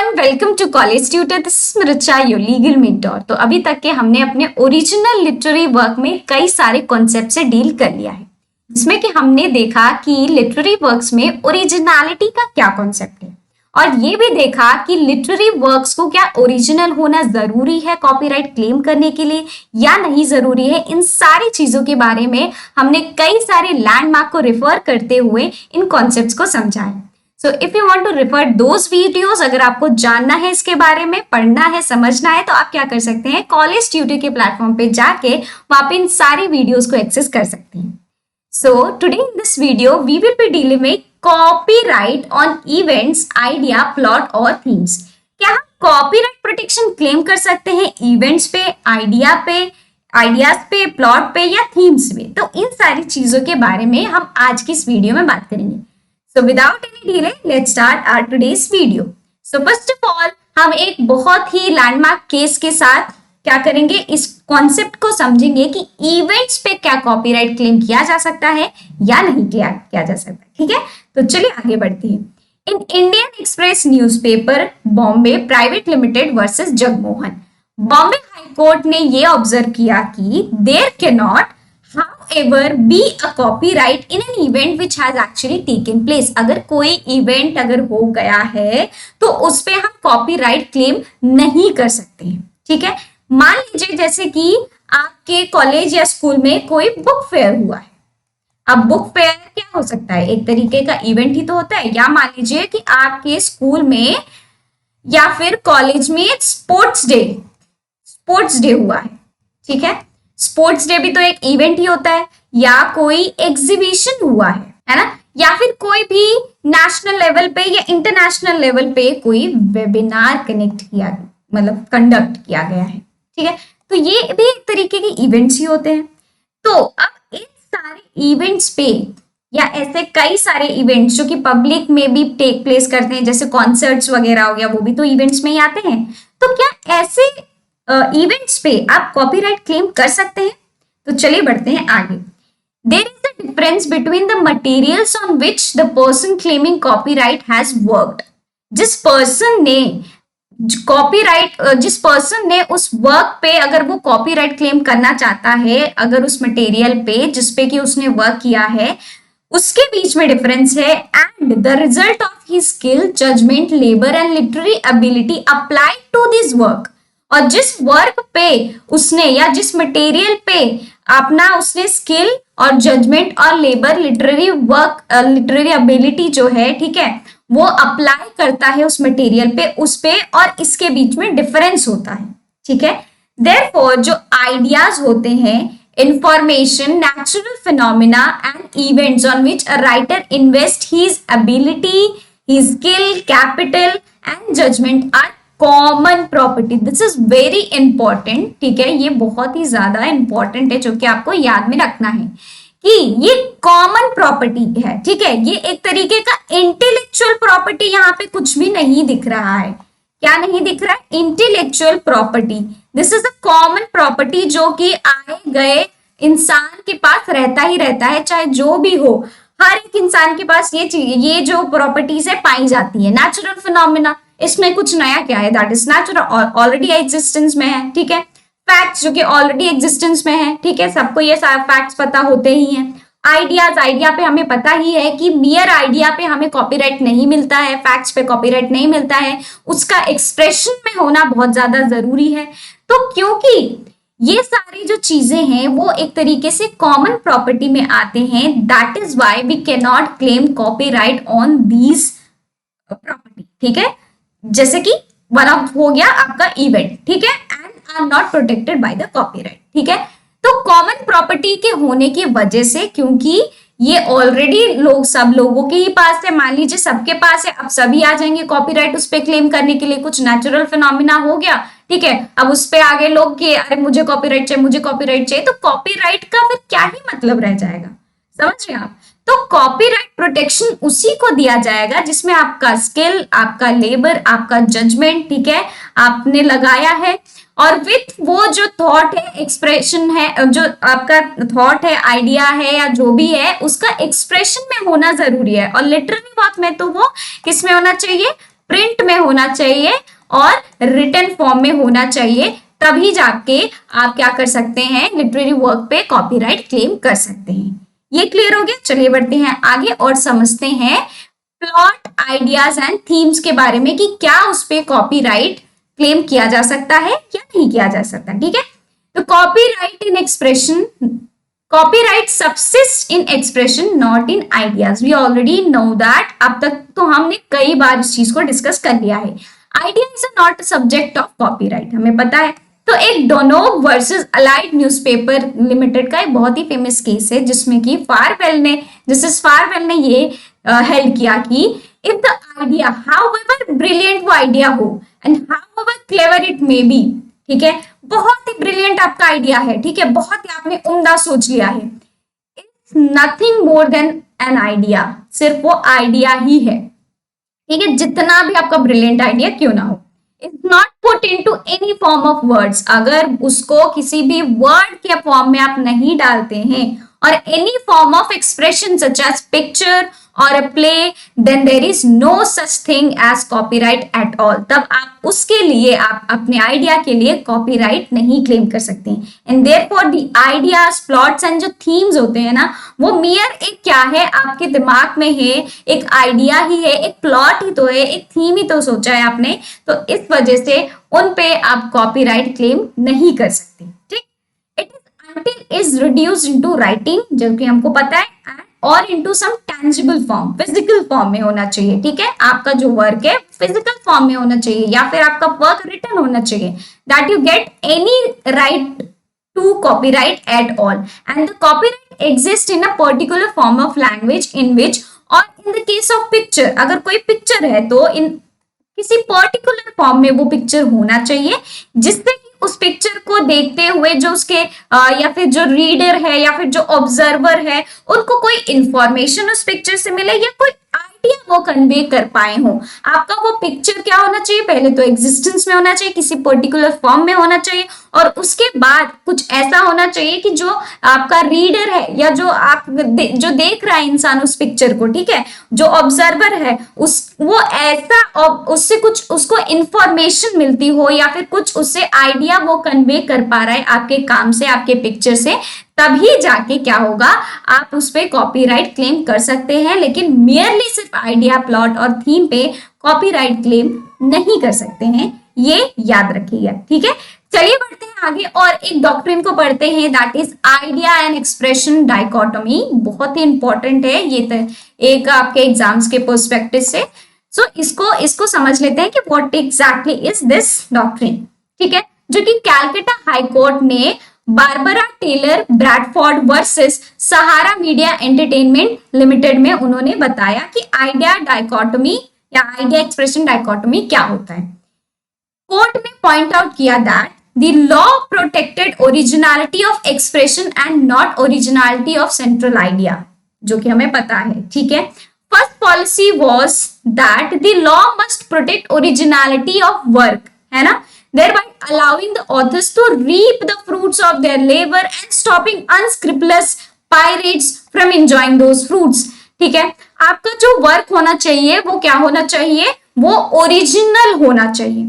Everyone, welcome to college tutor. This is Mricha, your legal mentor. तो अभी तक के हमने अपने ओरिजिनल लिटरेरी वर्क में कई सारे कॉन्सेप्ट से डील कर लिया है, जिसमें कि हमने देखा कि लिटरेरी वर्क्स में ओरिजिनलिटी का क्या कॉन्सेप्ट है, और ये भी देखा कि लिटरेरी वर्क्स को क्या ओरिजिनल होना जरूरी है कॉपीराइट क्लेम करने के लिए या नहीं जरूरी है। इन सारी चीजों के बारे में हमने कई सारे लैंडमार्क को रिफर करते हुए इन कॉन्सेप्ट्स को समझा है। So if you want to refer those videos, अगर आपको जानना है इसके बारे में, पढ़ना है, समझना है, तो आप क्या कर सकते हैं, कॉलेज ट्यूटर के प्लेटफॉर्म पे जाके वहां पे इन सारी वीडियोस को एक्सेस कर सकते हैं। So today in this video we will be dealing with copyright on events, idea, plot और थीम्स। क्या हम कॉपीराइट प्रोटेक्शन क्लेम कर सकते हैं इवेंट्स पे, आइडियाज पे, प्लॉट पे या थीम्स पे? तो इन सारी चीजों के बारे में हम आज की इस वीडियो में बात करेंगे। So without any delay, let's start our today's video. So first of all, हम एक बहुत ही लैंडमार्क केस के साथ क्या करेंगे, इस कॉन्सेप्ट को समझेंगे कि इवेंट्स पे क्या कॉपीराइट क्लेम किया जा सकता है या नहीं किया जा सकता। ठीक है, तो चलिए आगे बढ़ते हैं। In Indian Express newspaper Bombay private limited versus Jagmohan, Bombay high court ने ये ऑब्जर्व किया कि there can not however be a copyright in an event which has actually taken place। अगर कोई इवेंट अगर हो गया है तो उस पे हम कॉपीराइट क्लेम नहीं कर सकते हैं। ठीक है, मान लीजिए जैसे कि आपके कॉलेज या स्कूल में कोई बुक फेयर हुआ है। अब बुक फेयर क्या हो सकता है, एक तरीके का इवेंट ही तो होता है। या मान लीजिए कि आपके स्कूल में या फिर कॉलेज में स्पोर्ट्स डे हुआ है। ठीक है, स्पोर्ट्स डे भी तो एक इवेंट ही होता है। या कोई एग्जीबिशन हुआ है ना, या फिर कोई भी नेशनल लेवल पे या इंटरनेशनल लेवल पे कोई वेबिनार कंडक्ट किया गया है। ठीक है, तो ये भी एक तरीके के इवेंट्स ही होते हैं। तो अब इन सारे इवेंट्स पे या ऐसे कई सारे इवेंट्स जो कि पब्लिक में भी टेक प्लेस करते हैं, जैसे कॉन्सर्ट्स वगैरह हो गया, वो भी तो इवेंट्स में ही आते हैं। तो क्या ऐसे इवेंट्स पे आप कॉपीराइट क्लेम कर सकते हैं? तो चलिए बढ़ते हैं आगे। There is a difference between the materials on which the person claiming copyright has worked. जिस पर्सन ने उस वर्क पे अगर वो कॉपीराइट क्लेम करना चाहता है, अगर उस मटेरियल पे जिसपे कि उसने वर्क किया है, उसके बीच में डिफरेंस है। And the result of his skill, judgement, labour and literary ability apply to this work. और जिस वर्क पे उसने या जिस मटेरियल पे अपना उसने स्किल और जजमेंट और लेबर, लिटरेरी एबिलिटी जो है, ठीक है, वो अप्लाई करता है उस मटेरियल पे, उस पे, और इसके बीच में डिफरेंस होता है। ठीक है, देयरफॉर जो आइडियाज होते हैं, information, natural phenomena and events on which a writer invest his ability, his skill, capital and judgement are common property. This is very important. ठीक है, ये बहुत ही ज्यादा इंपॉर्टेंट है, जो कि आपको याद में रखना है कि ये कॉमन प्रॉपर्टी है। ठीक है, ये एक तरीके का इंटेलेक्चुअल प्रॉपर्टी यहाँ पे कुछ भी नहीं दिख रहा है। क्या नहीं दिख रहा है? Intellectual property. This is a common property जो कि आए गए इंसान के पास रहता ही रहता है, चाहे जो भी हो। हर एक इंसान के पास ये जो प्रॉपर्टीज है पाई जाती है। नेचुरल फिनोमिना, इसमें कुछ नया क्या है, that is natural, already existence में है। ठीक है, फैक्ट्स जो कि ऑलरेडी एग्जिस्टेंस में है। ठीक है, सबको ये सारे फैक्ट्स पता होते ही हैं। आइडिया पे हमें पता ही है कि मियर आइडिया पे हमें कॉपीराइट नहीं मिलता है, फैक्ट्स पे कॉपीराइट नहीं मिलता है, उसका एक्सप्रेशन में होना बहुत ज्यादा जरूरी है। तो क्योंकि ये सारी जो चीजें हैं वो एक तरीके से कॉमन प्रॉपर्टी में आते हैं, that is why we can not claim copyright on these property. ठीक है, जैसे कि वन ऑफ हो गया आपका इवेंट, ठीक है, and are not protected by the copyright. ठीक है, तो कॉमन प्रॉपर्टी के होने की वजह से, क्योंकि ये ऑलरेडी सब लोगों के ही पास है, मान लीजिए सबके पास है, अब सभी आ जाएंगे कॉपीराइट उस पे क्लेम करने के लिए। कुछ नेचुरल फिनोमिना हो गया, ठीक है, अब उस पे आगे लोग कि अरे मुझे कॉपीराइट चाहिए, मुझे कॉपीराइट चाहिए, तो कॉपीराइट का फिर क्या ही मतलब रह जाएगा, समझ रहे हैं आप? तो कॉपीराइट प्रोटेक्शन उसी को दिया जाएगा जिसमें आपका स्किल, आपका लेबर, आपका जजमेंट, ठीक है, आपने लगाया है, और विथ वो जो थॉट है, एक्सप्रेशन है, जो आपका थॉट है, आइडिया है या जो भी है, उसका एक्सप्रेशन में होना जरूरी है। और लिटरेरी वर्क में तो वो किस में होना चाहिए, प्रिंट में होना चाहिए और रिटन फॉर्म में होना चाहिए, तभी जाके आप क्या कर सकते हैं, लिटरेरी वर्क पे कॉपीराइट क्लेम कर सकते हैं। ये क्लियर हो गया। चलिए बढ़ते हैं आगे और समझते हैं प्लॉट, आइडियाज एंड थीम्स के बारे में कि क्या उस पे कॉपीराइट क्लेम किया जा सकता है या नहीं किया जा सकता। ठीक है, तो copyright in expression, copyright subsist in expression not in ideas. We already know that. अब तक तो हमने कई बार इस चीज को डिस्कस कर लिया है। Idea is not subject of copyright, हमें पता है। तो एक डोनोव वर्सेस अलाइड न्यूज़पेपर लिमिटेड का एक बहुत ही फेमस केस है जिसमें कि फारवेल ने, जस्टिस फारवेल ने ये हेल्ड किया कि if the idea however brilliant वो आइडिया हो and however clever it may be, ठीक है, बहुत ही ब्रिलियंट आपका आइडिया है, ठीक है, बहुत ही आपने उम्दा सोच लिया है, it's nothing more than an idea, सिर्फ वो आइडिया ही है, ठीक है, जितना भी आपका ब्रिलियंट आइडिया क्यों ना हो। It's not put into any form of words, अगर उसको किसी भी वर्ड के फॉर्म में आप नहीं डालते हैं और any form of expression such as picture और a play, then there is no such thing as copyright at all, तब आप उसके लिए, आप अपने आइडिया के लिए कॉपीराइट नहीं क्लेम कर सकते। And therefore the ideas, plots and जो थीम्स होते हैं ना, वो मियर एक क्या है, आपके दिमाग में है, एक आइडिया ही है, एक प्लॉट ही तो है, एक थीम ही तो सोचा है आपने, तो इस वजह से उन पे आप कॉपीराइट क्लेम नहीं कर सकते। ठीक, it is until is reduced into writing, जो कि हमको पता है, और into some tangible form, physical form में होना चाहिए। ठीक है, आपका जो वर्क है फिजिकल फॉर्म में होना चाहिए या फिर आपका वर्क रिटन होना चाहिए, that you get any right to copyright at all, and the copyright exists in a particular form of language in which, और in the case of picture, अगर कोई पिक्चर है तो इन किसी पर्टिकुलर फॉर्म में वो पिक्चर होना चाहिए जिससे उस पिक्चर को देखते हुए जो उसके या फिर जो रीडर है या फिर जो ऑब्जर्वर है उनको कोई इंफॉर्मेशन उस पिक्चर से मिले या कोई आइडिया वो कन्वे कर पाए हो। आपका वो पिक्चर क्या होना चाहिए, पहले तो एग्जिस्टेंस में होना चाहिए, किसी पर्टिकुलर फॉर्म में होना चाहिए, और उसके बाद कुछ ऐसा होना चाहिए कि जो आपका रीडर है या जो आप जो देख रहा है इंसान उस पिक्चर को, ठीक है, जो ऑब्जर्वर है उस वो ऐसा उससे कुछ उसको इंफॉर्मेशन मिलती हो या फिर कुछ उससे आइडिया वो कन्वे कर पा रहा है आपके काम से, आपके पिक्चर से, तभी जाके क्या होगा, आप उस पे कॉपीराइट क्लेम कर सकते हैं। लेकिन मेयरली सिर्फ आइडिया, प्लॉट और थीम पे कॉपीराइट क्लेम नहीं कर सकते हैं, ये याद रखिएगा। ठीक है, चलिए बढ़ते हैं आगे और एक डॉक्ट्रिन को पढ़ते हैं, that is idea and expression dichotomy. बहुत ही इंपॉर्टेंट है ये, तो एक आपके एग्जाम्स के पर्सपेक्टिव से। सो इसको समझ लेते हैं कि what exactly is this doctrine. ठीक है, जो कि कैलकाटा हाई कोर्ट ने बारबरा टेलर ब्रैडफोर्ड वर्सेस सहारा मीडिया एंटरटेनमेंट लिमिटेड में उन्होंने बताया कि आइडिया डाइकोटोमी या आइडिया एक्सप्रेशन डाइकोटोमी क्या होता है। कोर्ट ने पॉइंट आउट किया that the law protected originality of expression and not originality of central idea, जो कि हमें पता है। ठीक है, first policy was that the law must protect originality of work, है ना, thereby allowing the authors to reap the fruits of their labor and stopping unscrupulous pirates from enjoying those fruits। ठीक है, आपका जो वर्क होना चाहिए वो क्या होना चाहिए, वो ओरिजिनल होना चाहिए।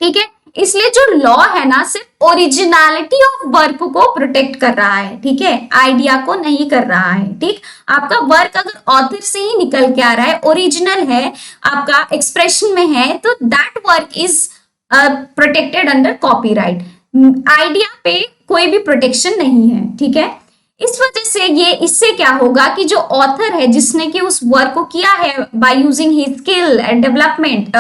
ठीक है, इसलिए जो लॉ है ना, सिर्फ ओरिजिनलिटी ऑफ वर्क को प्रोटेक्ट कर रहा है, ठीक है, आइडिया को नहीं कर रहा है। ठीक, आपका वर्क अगर ऑथर से ही निकल के आ रहा है, ओरिजिनल है, आपका एक्सप्रेशन में है, तो that work is protected under copyright. Idea पे कोई भी प्रोटेक्शन नहीं है। ठीक है, इस वजह से ये इससे क्या होगा कि जो ऑथर है जिसने कि उस वर्क को किया है by using his skill development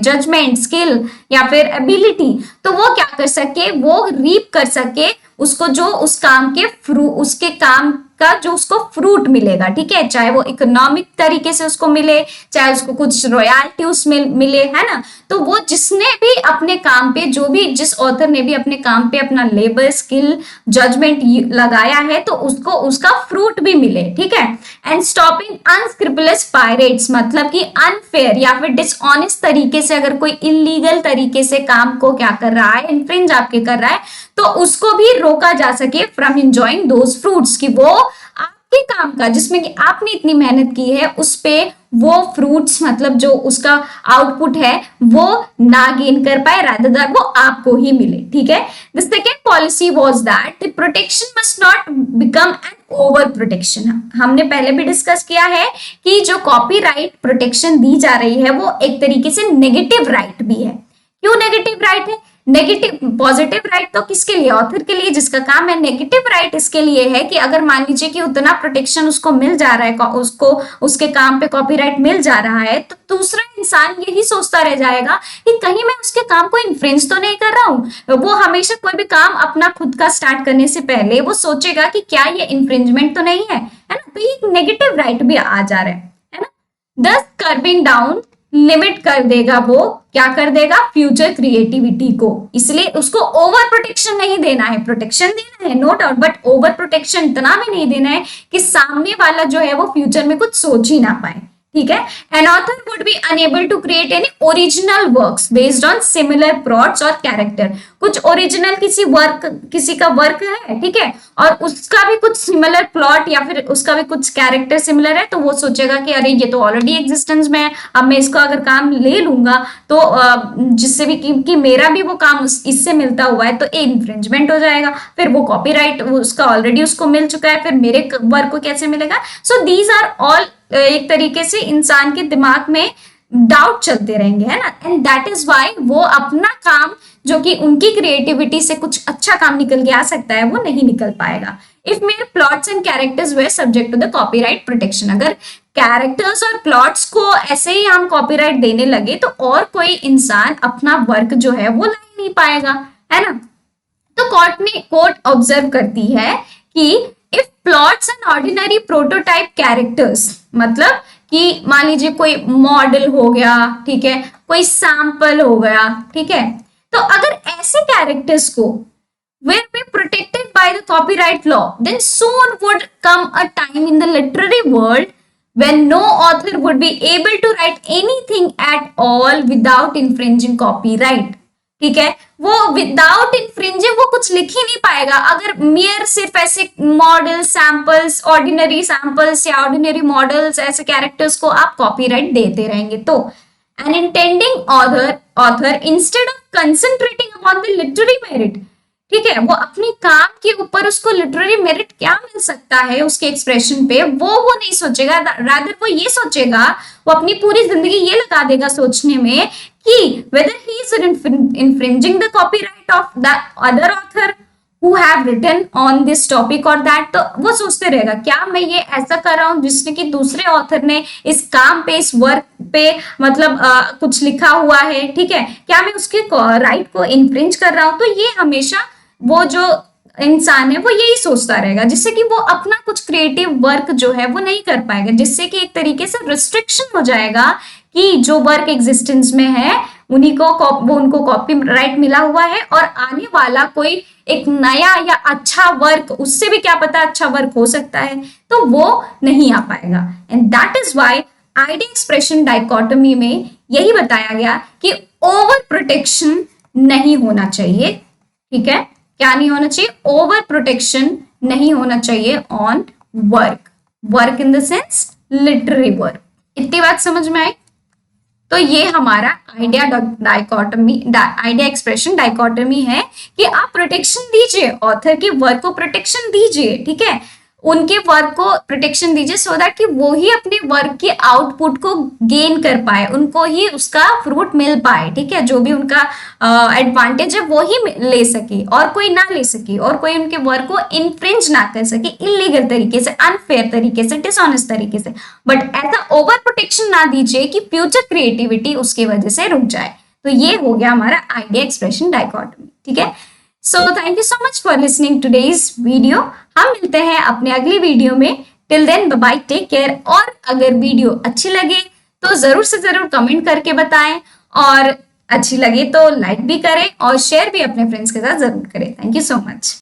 judgement skill या फिर एबिलिटी, तो वो क्या कर सके, वो रीप कर सके उसको, जो उस काम के उसके काम का जो उसको फ्रूट मिलेगा। ठीक है, चाहे वो इकोनॉमिक तरीके से उसको मिले, चाहे उसको कुछ रॉयल्टी उसमें मिले, है ना, तो वो जिसने भी अपने काम पे, जो भी जिस ऑथर ने भी अपने काम पे अपना लेबर स्किल जजमेंट लगाया है, तो उसको उसका फ्रूट भी मिले। ठीक है, एंड स्टॉपिंग अनस्क्रिपुलस पायरेट्स, मतलब कि अनफेयर या फिर डिसऑनेस्ट तरीके से अगर कोई इलीगल तरीके से काम को क्या कर रहा है, इन्फ्रिंज आपके कर रहा है, तो उसको भी रोका जा सके फ्रॉम एंजॉयिंग दोज फ्रूट्स, कि वो आपके काम का जिसमें कि आपने इतनी मेहनत की है उस पे वो फ्रूट्स मतलब जो उसका आउटपुट है वो ना गेन कर पाए, रादर दैट वो आपको ही मिले, ठीक है। The second policy was that the protection must not become an over protection. हमने पहले भी डिस्कस किया है कि जो कॉपीराइट प्रोटेक्शन दी जा रही है वो एक तरीके से नेगेटिव राइट भी है। क्यों नेगेटिव राइट है? नेगेटिव, पॉजिटिव राइट तो किसके लिए? ऑथर के लिए जिसका काम है। नेगेटिव राइट इसके लिए है कि अगर मान लीजिए कि उतना प्रोटेक्शन उसको मिल जा रहा है, उसको उसके काम पे कॉपीराइट मिल जा रहा है, तो दूसरा इंसान यही सोचता रह जाएगा कि कहीं मैं उसके काम को इन्फ्रिंज तो नहीं कर रहा हूँ। वो हमेशा कोई भी काम अपना खुद का स्टार्ट करने से पहले वो सोचेगा कि क्या ये इन्फ्रिंजमेंट तो नहीं है ना। तो ये नेगेटिव राइट भी आ जा रहा है ना। दस कर्बिंग डाउन, लिमिट कर देगा, वो क्या कर देगा? फ्यूचर क्रिएटिविटी को। इसलिए उसको ओवर प्रोटेक्शन नहीं देना है, प्रोटेक्शन देना है no doubt, but over protection इतना भी नहीं देना है कि सामने वाला जो है वो फ्यूचर में कुछ सोच ही ना पाए, ठीक है। An author would be unable to create any original works based on similar plots और कैरेक्टर। कुछ ओरिजिनल किसी का वर्क है, ठीक है, और उसका भी कुछ सिमिलर प्लॉट या फिर उसका भी कुछ कैरेक्टर सिमिलर है, तो वो सोचेगा कि अरे ये तो ऑलरेडी एग्जिस्टेंस में है, अब मैं इसको अगर काम ले लूंगा तो जिससे भी कि मेरा भी वो काम इससे मिलता हुआ है तो इन्फ्रिंजमेंट हो जाएगा, फिर वो कॉपीराइट उसका ऑलरेडी उसको मिल चुका है, फिर मेरे वर्क को कैसे मिलेगा। सो दीज आर ऑल एक तरीके से इंसान के दिमाग में डाउट चलते रहेंगे, है ना। एंड दैट इज वाई वो अपना काम जो कि उनकी क्रिएटिविटी से कुछ अच्छा काम निकल के आ सकता है वो नहीं निकल पाएगा। इफ मेरे plots and characters were subject to the copyright protection, अगर कैरेक्टर्स और प्लॉट्स को ऐसे ही हम कॉपीराइट देने लगे तो और कोई इंसान अपना वर्क जो है वो ला ही नहीं पाएगा, है ना। तो कोर्ट ऑब्जर्व करती है कि if plots and ordinary prototype characters, मतलब कि मान लीजिए कोई मॉडल हो गया, ठीक है, कोई सैंपल हो गया, ठीक है, तो अगर ऐसे कैरेक्टर्स को were be protected by the copyright law, then soon would come a time in the literary world when no author would be able to write anything at all without infringing copyright, ठीक है। वो without infringing वो कुछ लिख ही नहीं पाएगा अगर mere सिर्फ ऐसे मॉडल सैंपल्स, ऑर्डिनरी सैंपल्स या ऑर्डिनरी मॉडल्स, ऐसे कैरेक्टर्स को आप कॉपीराइट देते रहेंगे तो। An intending author instead of concentrating upon the literary merit, ठीक है, वो अपने काम के ऊपर उसको लिटरेरी मेरिट क्या मिल सकता है उसके एक्सप्रेशन पे वो नहीं सोचेगा, रादर वो ये सोचेगा, वो अपनी पूरी जिंदगी ये लगा देगा सोचने में कि whether he is infringing the copyright of the other author who have written on this topic or that। तो वो सोचते रहेगा क्या मैं ये ऐसा कर रहा हूँ जिसने कि दूसरे ऑथर ने इस काम पे, इस वर्क पे मतलब कुछ लिखा हुआ है, ठीक है, क्या मैं उसके राइट को इन्फ्रिंज कर रहा हूँ। तो ये हमेशा वो जो इंसान है वो यही सोचता रहेगा, जिससे कि वो अपना कुछ क्रिएटिव वर्क जो है वो नहीं कर पाएगा, जिससे कि एक तरीके से रिस्ट्रिक्शन हो जाएगा कि जो वर्क एग्जिस्टेंस में है उन्हीं को वो उनको कॉपीराइट मिला हुआ है, और आने वाला कोई एक नया या अच्छा वर्क, उससे भी क्या पता अच्छा वर्क हो सकता है, तो वो नहीं आ पाएगा। And that is why idea expression dichotomy में यही बताया गया कि ओवर प्रोटेक्शन नहीं होना चाहिए, ठीक है, क्या नहीं होना चाहिए? ओवर प्रोटेक्शन नहीं होना चाहिए on work in the sense literary work. इतनी बात समझ में आई? तो ये हमारा आइडिया एक्सप्रेशन डाइकोटोमी है कि आप प्रोटेक्शन दीजिए, ऑथर के वर्क को प्रोटेक्शन दीजिए, ठीक है, उनके वर्क को प्रोटेक्शन दीजिए सो दैट कि वो ही अपने वर्क के आउटपुट को गेन कर पाए, उनको ही उसका फ्रूट मिल पाए, ठीक है, जो भी उनका एडवांटेज है वो ही ले सके और कोई ना ले सके, और कोई उनके वर्क को इन्फ्रिंज ना कर सके इलीगल तरीके से, अनफेयर तरीके से, डिसऑनेस्ट तरीके से। बट ऐसा ओवर प्रोटेक्शन ना दीजिए कि फ्यूचर क्रिएटिविटी उसकी वजह से रुक जाए। तो ये हो गया हमारा आइडिया एक्सप्रेशन डाइकोटोमी, ठीक है। So thank you so much for listening today's video। हम मिलते हैं अपने अगली वीडियो में। Till then bye bye, take care। और अगर वीडियो अच्छी लगे तो जरूर से जरूर कमेंट करके बताएं, और अच्छी लगे तो लाइक भी करें और शेयर भी अपने फ्रेंड्स के साथ जरूर करें। Thank you so much.